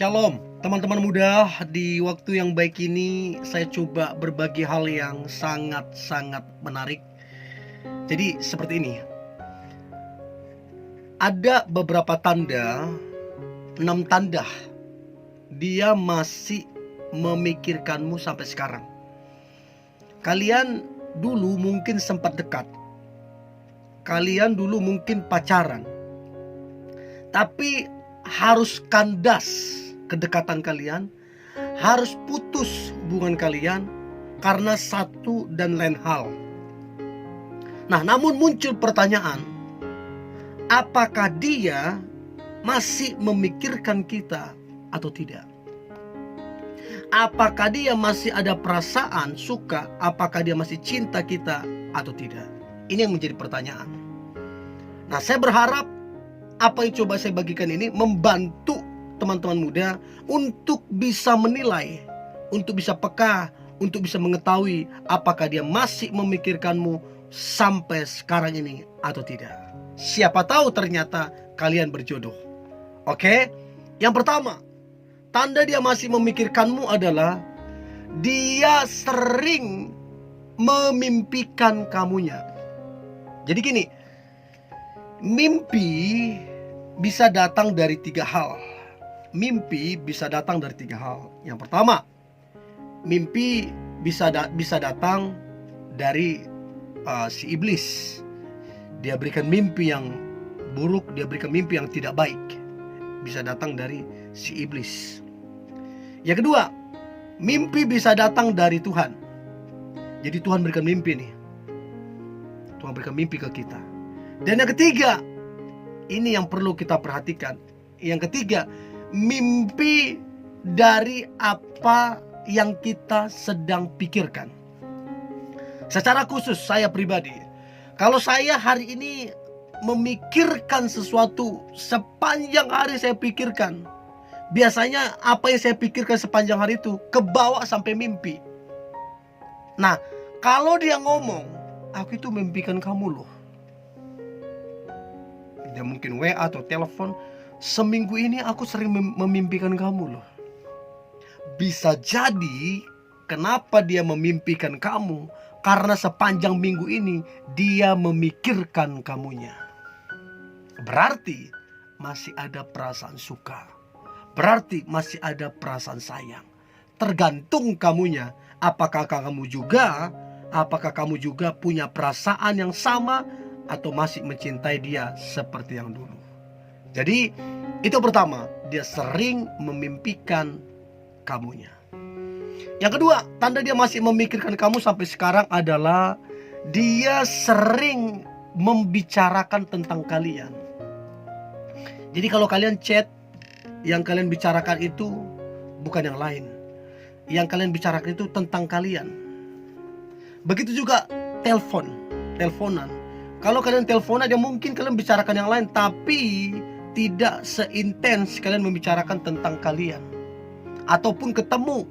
Shalom, teman-teman muda. Di waktu yang baik ini saya coba berbagi hal yang sangat-sangat menarik. Jadi seperti ini. Ada beberapa tanda, 6 tanda dia masih memikirkanmu sampai sekarang. Kalian dulu mungkin sempat dekat. Kalian dulu mungkin pacaran. Tapi harus kandas kedekatan kalian, harus putus hubungan kalian karena satu dan lain hal. Nah, namun muncul pertanyaan, apakah dia masih memikirkan kita atau tidak? Apakah dia masih ada perasaan suka? Apakah dia masih cinta kita atau tidak? Ini yang menjadi pertanyaan. Nah, saya berharap apa yang coba saya bagikan ini membantu teman-teman muda untuk bisa menilai, untuk bisa peka, untuk bisa mengetahui apakah dia masih memikirkanmu sampai sekarang ini atau tidak. Siapa tahu ternyata kalian berjodoh. Oke? Yang pertama, tanda dia masih memikirkanmu adalah dia sering memimpikan kamunya. Jadi gini, mimpi bisa datang dari 3 hal. Mimpi bisa datang dari 3 hal. Yang pertama, mimpi bisa datang dari si iblis. Dia berikan mimpi yang buruk, dia berikan mimpi yang tidak baik. Bisa datang dari si iblis. Yang kedua, mimpi bisa datang dari Tuhan. Jadi Tuhan berikan mimpi nih. Tuhan berikan mimpi ke kita. Dan yang ketiga, ini yang perlu kita perhatikan. Yang ketiga, mimpi dari apa yang kita sedang pikirkan. Secara khusus saya pribadi, kalau saya hari ini memikirkan sesuatu, sepanjang hari saya pikirkan, biasanya apa yang saya pikirkan sepanjang hari itu kebawa sampai mimpi. Nah, kalau dia ngomong, aku itu memimpikan kamu loh. Dia mungkin WA atau telepon, seminggu ini aku sering memimpikan kamu loh. Bisa jadi kenapa dia memimpikan kamu, karena sepanjang minggu ini dia memikirkan kamunya. Berarti masih ada perasaan suka, berarti masih ada perasaan sayang. Tergantung kamunya, apakah kamu juga punya perasaan yang sama atau masih mencintai dia seperti yang dulu. Jadi itu pertama, dia sering memimpikan kamunya. Yang kedua, tanda dia masih memikirkan kamu sampai sekarang adalah dia sering membicarakan tentang kalian. Jadi kalau kalian chat, yang kalian bicarakan itu bukan yang lain. Yang kalian bicarakan itu tentang kalian. Begitu juga teleponan. Kalau kalian teleponan, ya mungkin kalian bicarakan yang lain, tapi tidak seintens kalian membicarakan tentang kalian. Ataupun ketemu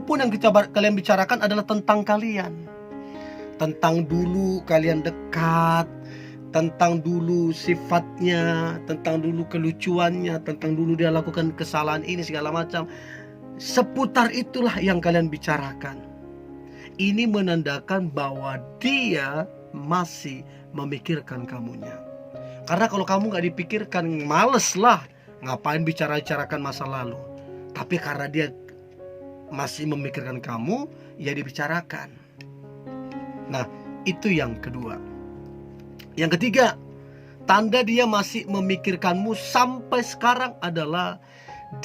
pun yang kalian bicarakan adalah tentang kalian. Tentang dulu kalian dekat, tentang dulu sifatnya, tentang dulu kelucuannya, tentang dulu dia lakukan kesalahan ini segala macam. Seputar itulah yang kalian bicarakan. Ini menandakan bahwa dia masih memikirkan kamunya. Karena kalau kamu gak dipikirkan, males lah ngapain bicarakan masa lalu. Tapi karena dia masih memikirkan kamu, ya dibicarakan. Nah, itu yang kedua. Yang ketiga, tanda dia masih memikirkanmu sampai sekarang adalah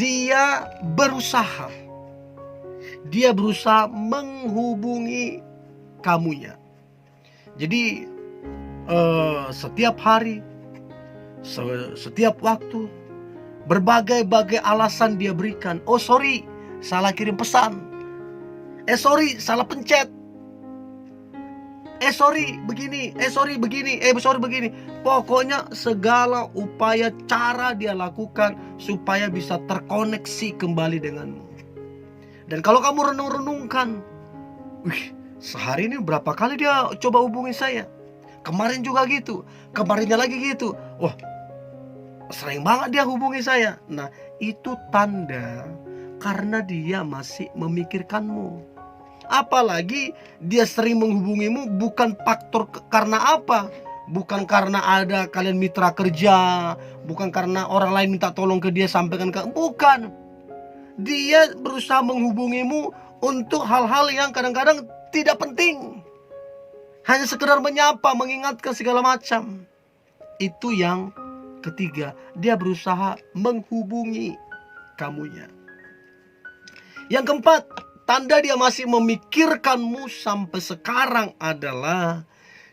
dia berusaha menghubungi kamunya. Jadi setiap hari, setiap waktu, berbagai alasan dia berikan. Oh sorry, salah kirim pesan. Sorry, salah pencet. Sorry begini. Pokoknya segala upaya cara dia lakukan supaya bisa terkoneksi kembali denganmu. Dan kalau kamu renung-renungkan, sehari ini berapa kali dia coba hubungi saya. Kemarin juga gitu, kemarinnya lagi gitu. Wah, sering banget dia hubungi saya. Nah, itu tanda karena dia masih memikirkanmu. Apalagi dia sering menghubungimu bukan faktor karena apa? Bukan karena ada kalian mitra kerja, bukan karena orang lain minta tolong ke dia sampaikan ke, bukan. Dia berusaha menghubungimu untuk hal-hal yang kadang-kadang tidak penting. Hanya sekedar menyapa, mengingatkan segala macam. Itu yang ketiga, dia berusaha menghubungi kamunya. Yang keempat, tanda dia masih memikirkanmu sampai sekarang adalah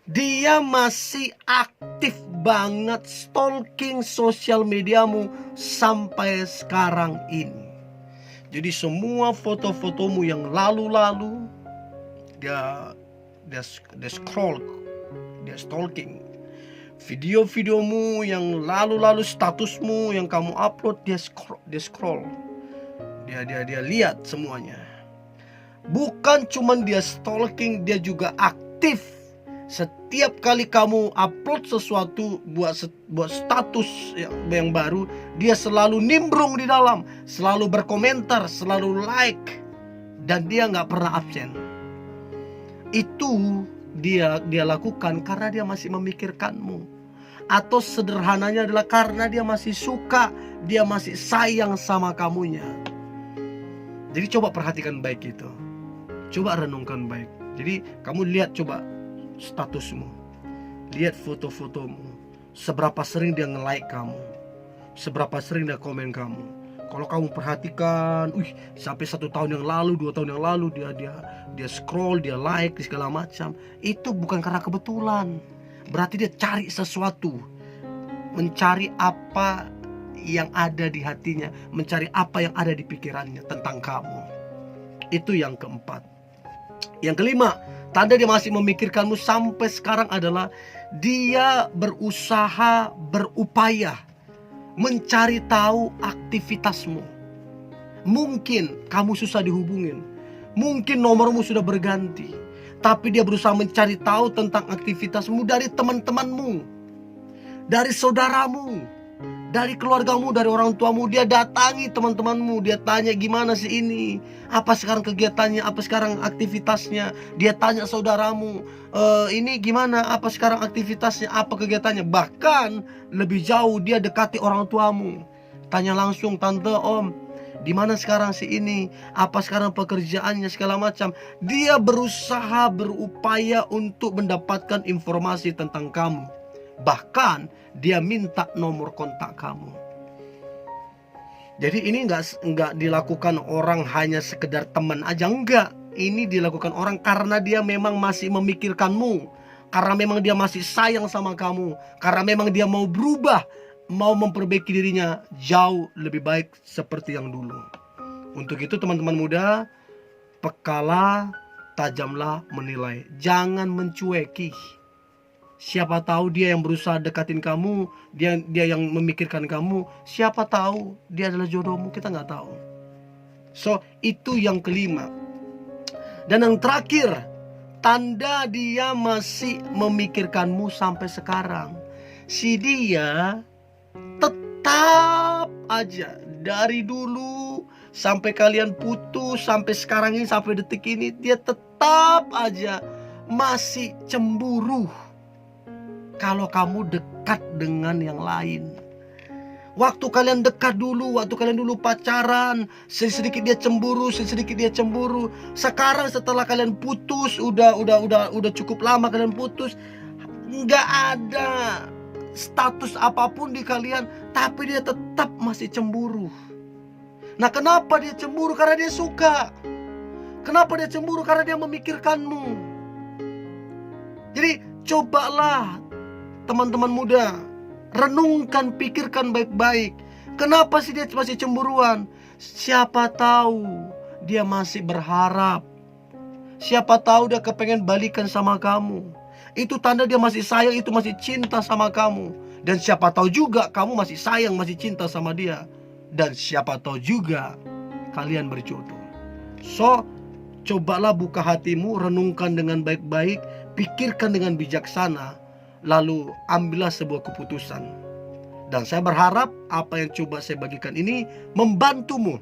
dia masih aktif banget stalking sosial mediamu sampai sekarang ini. Jadi semua foto-fotomu yang lalu-lalu dia scroll, dia stalking. Video-videomu yang lalu-lalu, statusmu yang kamu upload, dia scroll. Dia lihat semuanya. Bukan cuman dia stalking, dia juga aktif. Setiap kali kamu upload sesuatu, buat status yang baru, dia selalu nimbrung di dalam, selalu berkomentar, selalu like, dan dia nggak pernah absen. Itu dia lakukan karena dia masih memikirkanmu. Atau sederhananya adalah karena dia masih suka, dia masih sayang sama kamunya. Jadi coba perhatikan baik itu. Coba renungkan baik. Jadi kamu lihat coba statusmu, lihat foto-fotomu, seberapa sering dia nge-like kamu, seberapa sering dia komen kamu. Kalau kamu perhatikan, sampai 1 tahun yang lalu, 2 tahun yang lalu dia scroll, dia like segala macam, itu bukan karena kebetulan. Berarti dia cari sesuatu, mencari apa yang ada di hatinya, mencari apa yang ada di pikirannya tentang kamu. Itu yang keempat. Yang kelima, tanda dia masih memikirkanmu sampai sekarang adalah dia berusaha, berupaya mencari tahu aktivitasmu. Mungkin kamu susah dihubungin, mungkin nomormu sudah berganti, tapi dia berusaha mencari tahu tentang aktivitasmu dari teman-temanmu, dari saudaramu, dari keluargamu, dari orang tuamu. Dia datangi teman-temanmu, dia tanya gimana sih ini, apa sekarang kegiatannya, apa sekarang aktivitasnya. Dia tanya saudaramu, ini gimana, apa sekarang aktivitasnya, apa kegiatannya. Bahkan lebih jauh, dia dekati orang tuamu, tanya langsung, tante, om, di mana sekarang si ini, apa sekarang pekerjaannya, segala macam. Dia berusaha, berupaya untuk mendapatkan informasi tentang kamu. Bahkan dia minta nomor kontak kamu. Jadi ini nggak dilakukan orang hanya sekedar teman aja, enggak. Ini dilakukan orang karena dia memang masih memikirkanmu, karena memang dia masih sayang sama kamu, karena memang dia mau berubah, mau memperbaiki dirinya jauh lebih baik seperti yang dulu. Untuk itu teman-teman muda, pekalah, tajamlah menilai, jangan mencueki. Siapa tahu dia yang berusaha dekatin kamu, dia yang memikirkan kamu. Siapa tahu dia adalah jodohmu, kita nggak tahu. So, itu yang kelima. Dan yang terakhir, tanda dia masih memikirkanmu sampai sekarang. Si dia tetap aja dari dulu sampai kalian putus, sampai sekarang ini, sampai detik ini, dia tetap aja masih cemburu kalau kamu dekat dengan yang lain. Waktu kalian dekat dulu, waktu kalian dulu pacaran, sedikit dia cemburu, sedikit dia cemburu. Sekarang setelah kalian putus, udah cukup lama kalian putus, nggak ada status apapun di kalian, tapi dia tetap masih cemburu. Nah, kenapa dia cemburu? Karena dia suka. Kenapa dia cemburu? Karena dia memikirkanmu. Jadi cobalah teman-teman muda, renungkan, pikirkan baik-baik. Kenapa sih dia masih cemburuan? Siapa tahu dia masih berharap. Siapa tahu dia kepengen balikan sama kamu. Itu tanda dia masih sayang, itu masih cinta sama kamu. Dan siapa tahu juga kamu masih sayang, masih cinta sama dia. Dan siapa tahu juga kalian berjodoh. So, cobalah buka hatimu, renungkan dengan baik-baik, pikirkan dengan bijaksana, lalu ambillah sebuah keputusan. Dan saya berharap apa yang coba saya bagikan ini membantumu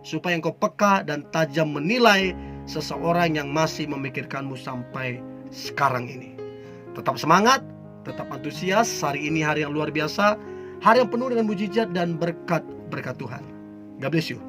supaya engkau peka dan tajam menilai seseorang yang masih memikirkanmu sampai sekarang ini. Tetap semangat, tetap antusias. Hari ini hari yang luar biasa, hari yang penuh dengan mujizat dan berkat Tuhan. God bless you.